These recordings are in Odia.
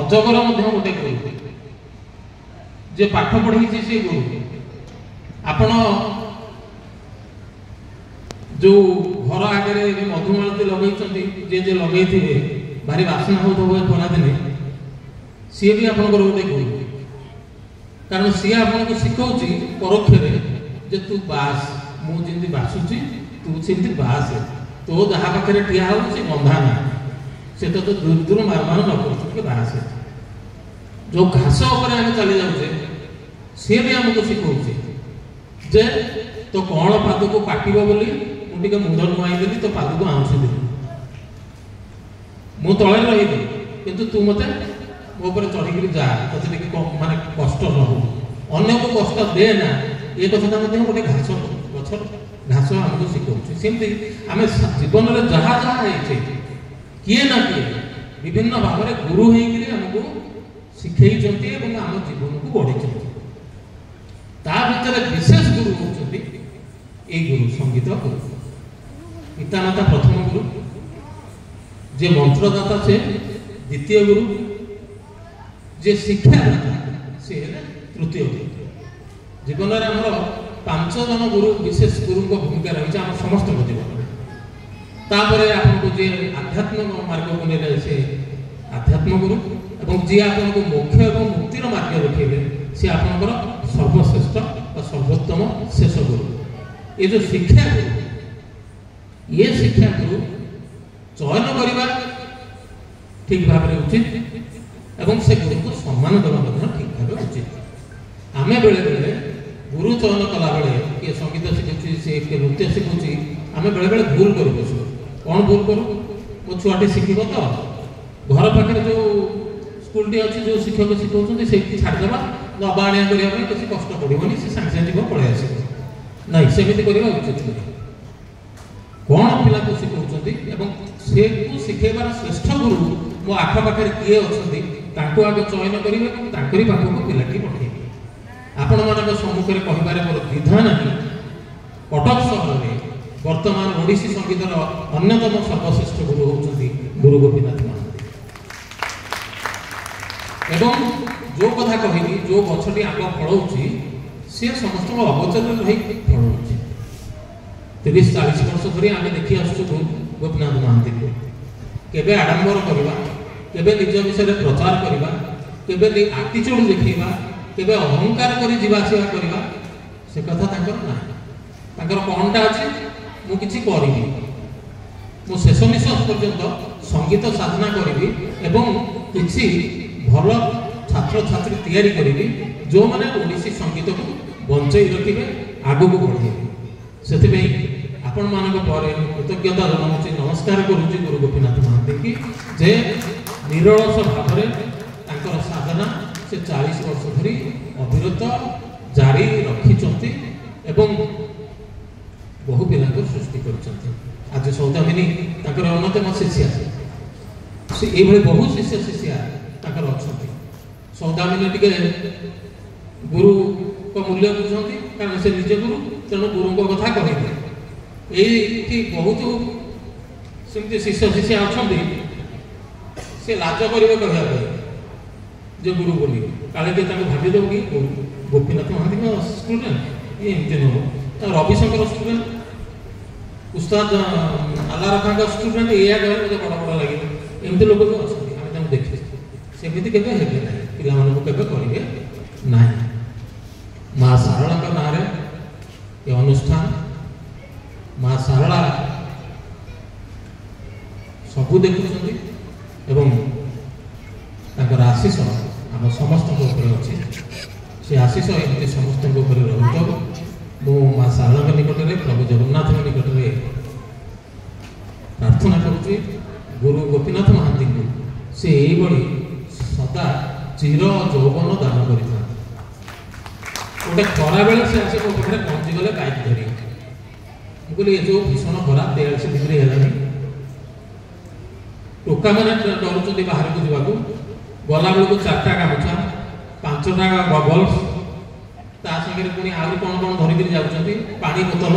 ଅଜଗର ମଧ୍ୟ ଗୋଟେ ଗୁରୁ, ଯେ ପାଠ ପଢ଼େଇଛି ସେ ଗୁରୁ। ଆପଣ ଯୋଉ ଘର ଆଗରେ ମଧୁମାଳତୀ ଲଗେଇଛନ୍ତି, ଯେ ଲଗେଇଥିବେ ଭାରି ବାସ୍ନା ହେଉଥିବ ଖରାଦିନେ, ସିଏ ବି ଆପଣଙ୍କର ଗୋଟେ ଗୁରୁ। କାରଣ ସିଏ ଆପଣଙ୍କୁ ଶିଖଉଛି ପରୋକ୍ଷରେ ଯେ ତୁ ବାସ, ମୁଁ ଯେମିତି ବାସୁଛି ତୁ ସେମିତି ବାସେ, ତୋ ଯାହା ପାଖରେ ଠିଆ ହବ ସେ ଗନ୍ଧା ନାହିଁ, ସେ ତ ଦୂର ଦୂର ମାରମାର ନ କରୁଛୁ ଟିକେ ବାସେ। ଯୋଉ ଘାସ ଉପରେ ଆମେ ଚାଲି ଯାଉଛେ ସିଏ ବି ଆମକୁ ଶିଖଉଛି ଯେ ତୋ କଅଁଳ ପାଦକୁ କାଟିବ ବୋଲି ମୁଁ ଟିକେ ମୁଣ୍ଡ ନୁଆଇଦେଲି, ତୋ ପାଦକୁ ଆଉଁସି ଦେଲି, ମୁଁ ତଳେ ରହିବି କିନ୍ତୁ ତୁ ମତେ ମୋ ଉପରେ ଚଢ଼ିକିରି ଯା, ତତେ ଟିକେ ମାନେ କଷ୍ଟ ନ ହଉ, ଅନ୍ୟକୁ କଷ୍ଟ ଦେ ନା। ଏ କଥାଟା ମଧ୍ୟ ଗୋଟେ ଗଛର ଘାସ ଆମକୁ ଶିଖଉଛି। ସେମିତି ଆମେ ଜୀବନରେ ଯାହା ଯାହା ହେଇଛେ କିଏ ନା କିଏ ବିଭିନ୍ନ ଭାବରେ ଗୁରୁ ହେଇକିରି ଆମକୁ ଶିଖେଇଛନ୍ତି ଏବଂ ଆମ ଜୀବନକୁ ବଢ଼େଇଛନ୍ତି। ତା ଭିତରେ ବିଶେଷ ଗୁରୁ ହେଉଛନ୍ତି ଏଇ ଗୁରୁ, ସଙ୍ଗୀତ ଗୁରୁ। ପିତାମାତା ପ୍ରଥମ ଗୁରୁ, ଯେ ମନ୍ତ୍ରଦାତା ସେ ଦ୍ୱିତୀୟ ଗୁରୁ, ଯେ ଶିକ୍ଷାଦାତା ସେ ହେଲେ ତୃତୀୟ ଗୁରୁ। ଜୀବନରେ ଆମର 5 ଜଣ ଗୁରୁ, ବିଶେଷ ଗୁରୁଙ୍କ ଭୂମିକା ରହିଛି ଆମ ସମସ୍ତଙ୍କ ଜୀବନରେ। ତାପରେ ଆପଣଙ୍କୁ ଯିଏ ଆଧ୍ୟାତ୍ମିକ ମାର୍ଗକୁ ନେଲେ ସେ ଆଧ୍ୟାତ୍ମ ଗୁରୁ, ଏବଂ ଯିଏ ଆପଣଙ୍କୁ ମୋକ୍ଷ ଏବଂ ମୁକ୍ତିର ମାର୍ଗ ଦେଖେଇଲେ ସେ ଆପଣଙ୍କର ସର୍ବଶ୍ରେଷ୍ଠ ବା ସର୍ବୋତ୍ତମ ଶେଷ ଗୁରୁ। ଏ ଯେଉଁ ଶିକ୍ଷା ଗୁରୁ, ଇଏ ଶିକ୍ଷା ଗୁରୁ ଚୟନ କରିବା ଠିକ ଭାବରେ ଉଚିତ ଏବଂ ସେ ଗୁରୁକୁ ସମ୍ମାନ ଦେବା ମଧ୍ୟ ଠିକ ଭାବେ ଉଚିତ। ଆମେ ବେଳେବେଳେ ଗୁରୁ ଚୟନ କଲାବେଳେ କିଏ ସଙ୍ଗୀତ ଶିଖୁଛି, ସେ କିଏ ନୃତ୍ୟ ଶିଖୁଛି, ଆମେ ବେଳେବେଳେ ଭୁଲ କରି ବସୁ। କ'ଣ ଭୁଲ କରୁ? ମୋ ଛୁଆଟି ଶିଖିବ ତ, ଘର ପାଖରେ ଯେଉଁ ସ୍କୁଲଟି ଅଛି, ଯେଉଁ ଶିକ୍ଷକ ଶିଖାଉଛନ୍ତି ସେଇଠି ଛାଡ଼ିଦେବା, ନବା ଆଣିବା କରିବା ପାଇଁ କିଛି କଷ୍ଟ ପଡ଼ିବନି, ସେ ସାଙ୍ଗେ ସାଙ୍ଗେ ଯିବ ପଳେଇ ଆସିବ। ନାଇଁ, ସେମିତି କରିବା ଉଚିତ ନୁହେଁ। କ'ଣ ପିଲାକୁ ଶିଖାଉଛନ୍ତି ଏବଂ ସେକୁ ଶିଖେଇବାର ଶ୍ରେଷ୍ଠ ଗୁରୁ ମୋ ଆଖପାଖରେ କିଏ ଅଛନ୍ତି ତାଙ୍କୁ ଆଗ ଚୟନ କରିବେ ଏବଂ ତାଙ୍କରି ପାଖକୁ ପିଲାଟି ପଠାଇବେ। ଆପଣମାନଙ୍କ ସମ୍ମୁଖରେ କହିବାରେ ମୋର ଦ୍ୱିଧା ନାହିଁ, କଟକ ସହରରେ ବର୍ତ୍ତମାନ ଓଡ଼ିଶୀ ସଙ୍ଗୀତର ଅନ୍ୟତମ ସର୍ବଶ୍ରେଷ୍ଠ ଗୁରୁ ହେଉଛନ୍ତି ଗୁରୁ ଗୋପୀନାଥ ମହାନ୍ତି। ଏବଂ ଯେଉଁ କଥା କହିଲି, ଯେଉଁ ଗଛଟି ଆଗ ଫଳଉଛି ସିଏ ସମସ୍ତଙ୍କ ଅଗୋଚରରେ ରହି ଫଳଉଛି। 30-40 ବର୍ଷ ଧରି ଆମେ ଦେଖି ଆସୁଛୁ ଗୋପୀନାଥ ମହାନ୍ତିଙ୍କୁ। କେବେ ଆଡ଼ମ୍ବର କରିବା, କେବେ ନିଜ ବିଷୟରେ ପ୍ରଚାର କରିବା, କେବେ ଆଟିଚୁଡ଼ ଦେଖେଇବା, କେବେ ଅହଙ୍କାର କରି ଯିବା ଆସିବା କରିବା, ସେ କଥା ତାଙ୍କର ନାହିଁ। ତାଙ୍କର କ'ଣଟା ଅଛି, ମୁଁ କିଛି କରିବି, ମୁଁ ଶେଷ ନିଶ୍ୱାସ ପର୍ଯ୍ୟନ୍ତ ସଙ୍ଗୀତ ସାଧନା କରିବି ଏବଂ କିଛି ଭଲ ଛାତ୍ରଛାତ୍ରୀ ତିଆରି କରିବି ଯେଉଁମାନେ ଓଡ଼ିଶୀ ସଙ୍ଗୀତକୁ ବଞ୍ଚେଇ ରଖିବେ, ଆଗକୁ ବଢ଼େଇବେ। ସେଥିପାଇଁ ଆପଣମାନଙ୍କ ପରେ କୃତଜ୍ଞତା ଜଣାଉଛି, ନମସ୍କାର କରୁଛି ଗୁରୁ ଗୋପୀନାଥ ମହାନ୍ତିକି, ଯେ ନିରଳସ ଭାବରେ ତାଙ୍କର ସାଧନା ସେ 40 ବର୍ଷ ଧରି ଅବିରତ ଜାରି ରଖିଛନ୍ତି ଏବଂ ବହୁ ପିଲାଙ୍କୁ ସୃଷ୍ଟି କରିଛନ୍ତି। ଆଜି ସୌଦାମିନୀ ତାଙ୍କର ଅନ୍ୟତମ ଶିଷ୍ୟା, ସେ ଏଇଭଳି ବହୁ ଶିଷ୍ୟ ଶିଷ୍ୟା ତାଙ୍କର ଅଛନ୍ତି। ସୌଦାମିନୀ ଟିକେ ଗୁରୁଙ୍କ ମୂଲ୍ୟ ବୁଝନ୍ତି, କାରଣ ସେ ନିଜେ ଗୁରୁ, ତେଣୁ ଗୁରୁଙ୍କ କଥା କହିବେ। ଏଇଠି ବହୁତ ସେମିତି ଶିଷ୍ୟ ଶିଷ୍ୟା ଅଛନ୍ତି, ସେ ଲାଜ କରିବେ କହିବା ପାଇଁ ଯେ ଗୁରୁ ବୋଲି, କାଳେ କିଏ ତାଙ୍କୁ ଭାବିଦେବ କି ଗୋପୀନାଥ ମହାନ୍ତିଙ୍କ ଷ୍ଟୁଡେଣ୍ଟ, ଇଏ ଏମିତି ନୁହଁ, ରବିଶଙ୍କର ଷ୍ଟୁଡେଣ୍ଟ, ଉସ୍ତାଦ ଆଲ୍ଲା ଖାଙ୍କ ଷ୍ଟୁଡେଣ୍ଟ, ଏଇଆ କହିଲେ ମୋତେ ବଡ଼ ବଡ଼ ଲାଗିବ। ଏମିତି ଲୋକ ବି ଅଛନ୍ତି, ଆମେ ତାଙ୍କୁ ଦେଖିଛୁ। ସେମିତି କେବେ ହେବେ ନାହିଁ, ପିଲାମାନଙ୍କୁ କେବେ କରିବେ ନାହିଁ। ମା ଶାରଳାଙ୍କ ନାଁରେ ଏ ଅନୁଷ୍ଠାନ, ମା ଶାରଳା ସବୁ ଦେଖୁଛନ୍ତି ଏବଂ ତାଙ୍କର ଆଶିଷ ଆମ ସମସ୍ତଙ୍କ ଉପରେ ଅଛି। ସେ ଆଶିଷ ଏମିତି ସମସ୍ତଙ୍କ ଉପରେ ରହୁଥିବ। ମୁଁ ମା ଶାରଳାଙ୍କ ନିକଟରେ, ପ୍ରଭୁ ଜଗନ୍ନାଥଙ୍କ ନିକଟରେ ପ୍ରାର୍ଥନା କରୁଛି, ଗୁରୁ ଗୋପୀନାଥ ମହାନ୍ତିଙ୍କୁ ସେ ଏଇଭଳି ସଦା ଚିର ଯୌବନ ଦାନ କରିଥାନ୍ତି। ଗୋଟେ ଖରାବେଳେ ସେ ଆସି ମୋ ପାଖରେ ପହଞ୍ଚିଗଲେ ବାଇକ୍ ଧରି। ମୁଁ କହିଲି, ଏ ଯେଉଁ ଭୀଷଣ ଖରା 43 ଡିଗ୍ରୀ ହେଲାଣି, ଟୋକାମାନେ ଡରୁଛନ୍ତି ବାହାରକୁ ଯିବାକୁ। ଗଲାବେଳକୁ 4ଟା ଗାମୁଛା, 5ଟା ଗଗଲ୍ସ, ତା ସାଙ୍ଗରେ ପୁଣି ଆହୁରି କ'ଣ କ'ଣ ଧରିକିରି ଯାଉଛନ୍ତି, ପାଣି ବୋତଲ।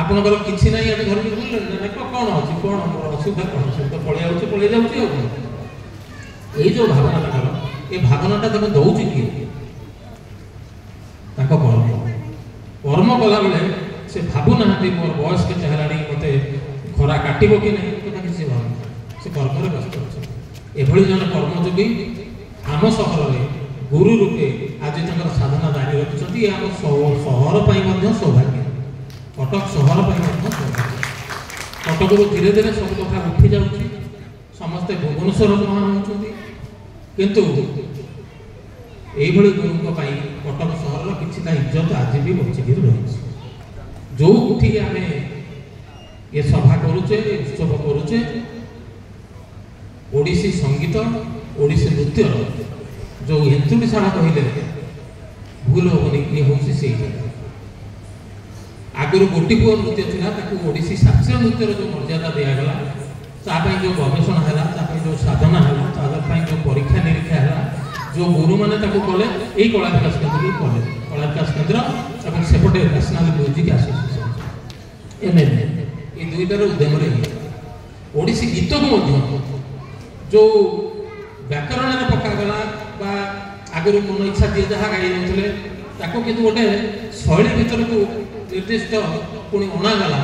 ଆପଣଙ୍କର କିଛି ନାହିଁ, ଆମେ ଧରିକି ବୁଲିଲେଣି ନା କ'ଣ ଅଛି, କ'ଣ ଅସୁବିଧା, କ'ଣ ଅସୁବିଧା, ପଳେଇ ଯାଉଛି ଆଉ କ'ଣ। ଏଇ ଯେଉଁ ଭାବନା ତାଙ୍କର ए भावनाटा ताको दौची किए ताको कर्म कर्म कला बेले से भाबु नाहांती मोर बयस के हेलाणी मते खरा काटिबो कि नहीं कथा किसी भावना से कर्म रे व्यस्त अछि एभली जन कर्मयोगी आम सहर रे गुरु रूपे आज तंकर साधना जारी रखिछथि आम सहर पई मध्य सौभाग्य कटक सहर पई मध्य सौभाग्य कटक रो धीरे धीरे सब कथा उठी जाउछि समस्त भुवनेश्वर महान होउछथि किंतु एभली गुरुक पई कटक सहर रो किछिटा इज्जत आज भी बचि गिर रहिछि जो उठी आमे ये सभा करूचे उत्सव करूचे ओडिसी संगीत ओडिसी नृत्य जो हेतुशाला कहले भूल होनी ये हूँ से आगुरी गोटीपुआ नृत्य था ओडिसी शास्त्रीय नृत्यर जो मर्यादा दिगला तापाई जो गवेषणा है जो साधना है जो परीक्षा निरीक्षा है जो गुरु मैंने कले यही कला विकास केन्द्र कले कला विकास केन्द्र और सेपटे नेशनल म्यूजिक एसोसिएशन एनएम ये दुईटार उद्यम ओडिसी गीत को जो व्याकरण में पकागला आगुरी मन इच्छा जी जहाँ गाई जाते कि गोटे शैली भर को निर्दिष्ट पुणी अणागला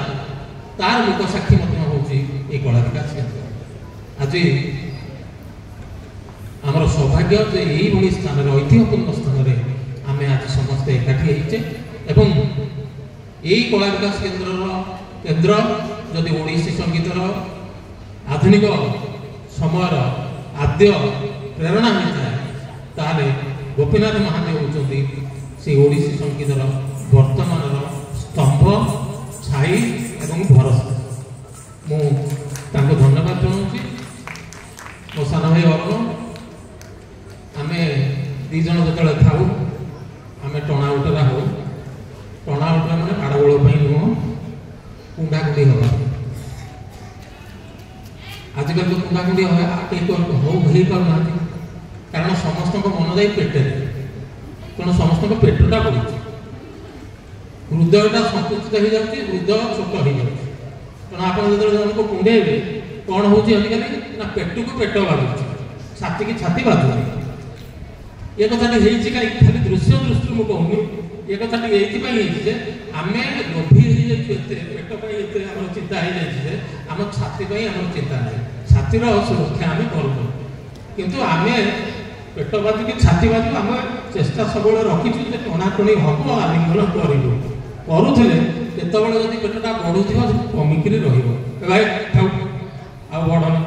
तार लोक साक्षी हूँ कला विकास केन्द्र आज आमर सौभाग्य जे यही स्थान ऐतिह्यपूर्ण स्थान में आम आज समस्ते एकाठी होइचे एवं यही कला विकास केन्द्र जदि ओडिसी संगीतर आधुनिक समय आद्य प्रेरणा होता है ताले गोपीनाथ महादेव होती से ओडिसी संगीतर वर्तमान स्तंभ छाई एवं भरोसा मु धन्यवाद जनाऊँगी मो सान भाई अरुण आम दीज जो थाऊ आम टणा उटरा हो टणा उटरा मैंने माड़गोल नुह कुंडाकुंडी हवा आजिकल तो कुंडाकुंडी हो पाना कारण समस्त मन जाए पेटे तेणु समस्त पेटटा पड़ी हृदयटा संकुचित हो जाए हृदय छोट हो जाए तेणु आप जो जन को कुंडेबे कौन होजिकल ना पेट को पेट बाजू छाती की छाती बाजू ये कथाटी खाली दृश्य दृष्टि मुझे कहूनी ये कथाटी ये आम लोभी पेट पर आम चिंता हो जाए आम छाती आम चिंता नहीं छातीर सुरक्षा आम करूँ किंतु आम पेट बाजू कि छाती बाजू आम चेष्टा सब रखीचु टणाटणी हम आलिंगन करूँ करुले केतबले जब पेटा बढ़ू कमिक भाई खाऊ आ बढ़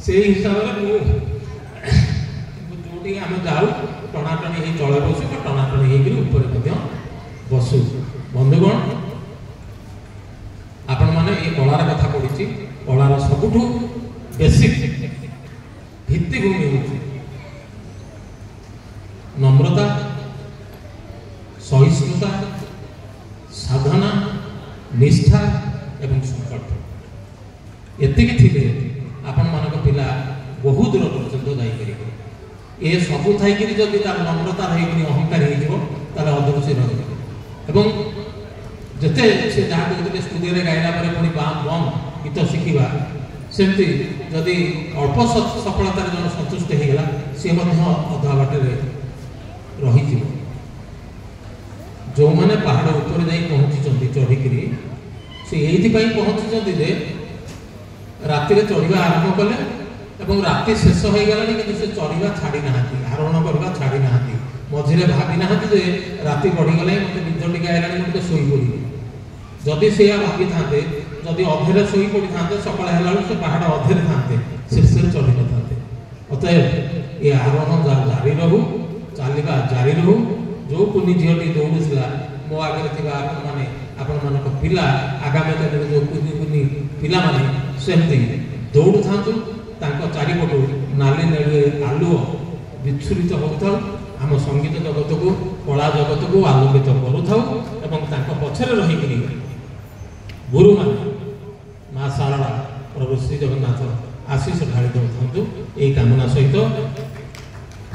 से हिसाब से जो आम जाऊ टणाटणी हो तले बसु टणाटणी होकर बसु बंधुगण आपण मैंने ये कलार कथा पड़ी कलार सबुठ बेसिक भित्तिभूमि हूँ नम्रता सहिष्णुता साधना निष्ठा एवं संकल्प एति थे आपण मानक पिला बहुत दूर पर्यंत जापर ये सबू थी जब तार नम्रता रही अहंकार होदर से रही जिते से जहाँ कहते स्टूडियो में गायला पुणी बम गीत शिखा सेमती जदि अल्प सफलतार जन सन्तुष्ट होगा सी अधा बाटे रही जो मैंने पहाड़ ऊपर जा पहुँची चढ़िक से ये पहुँची जे राति चढ़ा आरंभ कले राति शेष हो गलानी कि से चढ़ा छाड़ी ना आरोहण करवा छाड़ी ना मझे भावी ना राति बढ़ीगले मत निज टी आएगा मुझे शोई पड़ी जदि से भावी था जदि अधे शोई पड़ी था सका से पहाड़ अधे था शीर्ष चढ़ी न था अतएव ये आरोहण जारी रहू चलवा जारी रहू जो कुनी झीटी दौड़ा मो आगे मैंने आपण मान पिला आगामी दिन जो कुनी कुनी पिला माने सेमती दौड़ू था चारिपटू नाली नेली आलुओ विच्छुरित होता आम संगीत जगत को कला जगत को आलोकित करूँ पछरे रहीकि गुरु मान माँ शारदा प्रभु श्री जगन्नाथ आशीष ढाली दौथु यही कामना सहित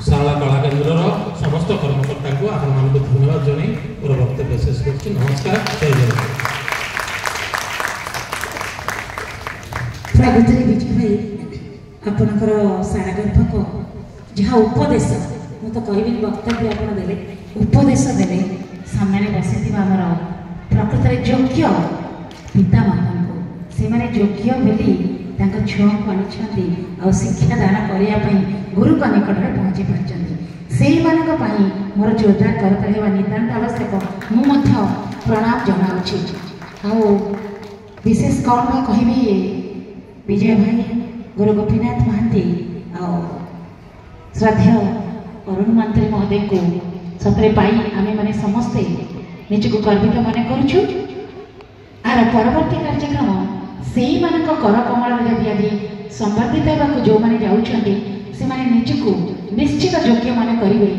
शारदा कला केन्द्र समस्त कर्मकर्ता को आपण मान धन्यवाद जन मोर वक्तव्य शेष कर नमस्कार जय जगन्नाथ आपणकर सारागर्भक जहाँ उपदेश ମୁଁ ତ କହିବିନି ବକ୍ତବ୍ୟ ଆପଣ ଦେଲେ ଉପଦେଶ ଦେଲେ ସାମ୍ନାରେ ବସିଥିବା ଆମର ପ୍ରକୃତରେ ଯୋଗ୍ୟ ପିତାମାତାଙ୍କୁ ସେମାନେ ଯୋଗ୍ୟ ବୋଲି ତାଙ୍କ ଛୁଆଙ୍କୁ ଆଣିଛନ୍ତି ଆଉ ଶିକ୍ଷାଦାନ କରିବା ପାଇଁ ଗୁରୁଙ୍କ ନିକଟରେ ପହଞ୍ଚି ପାରିଛନ୍ତି। ସେଇମାନଙ୍କ ପାଇଁ ମୋର ଜୋରଦାର କରତାଳି ହେବା ନିତାନ୍ତ ଆବଶ୍ୟକ। ମୁଁ ମଧ୍ୟ ପ୍ରଣାମ ଜଣାଉଛି। ଆଉ ବିଶେଷ କ'ଣ ବା କହିବି, ବିଜୟ ଭାଇ, ଗୁରୁ ଗୋପୀନାଥ ମହାନ୍ତି ଆଉ ଶ୍ରଦ୍ଧେୟ ଅରୁଣ ମନ୍ତ୍ରୀ ମହୋଦୟଙ୍କୁ ସତରେ ପାଇ ଆମେମାନେ ସମସ୍ତେ ନିଜକୁ ଗର୍ବିତ ମନେ କରୁଛୁ। ଆର ପରବର୍ତ୍ତୀ କାର୍ଯ୍ୟକ୍ରମ ସେଇମାନଙ୍କ କରକମଳରେ ଯଦି ଆଜି ସମ୍ବର୍ଦ୍ଧିତ ହେବାକୁ ଯେଉଁମାନେ ଯାଉଛନ୍ତି ସେମାନେ ନିଜକୁ ନିଶ୍ଚିତ ଯୋଗ୍ୟ ମନେ କରିବେ।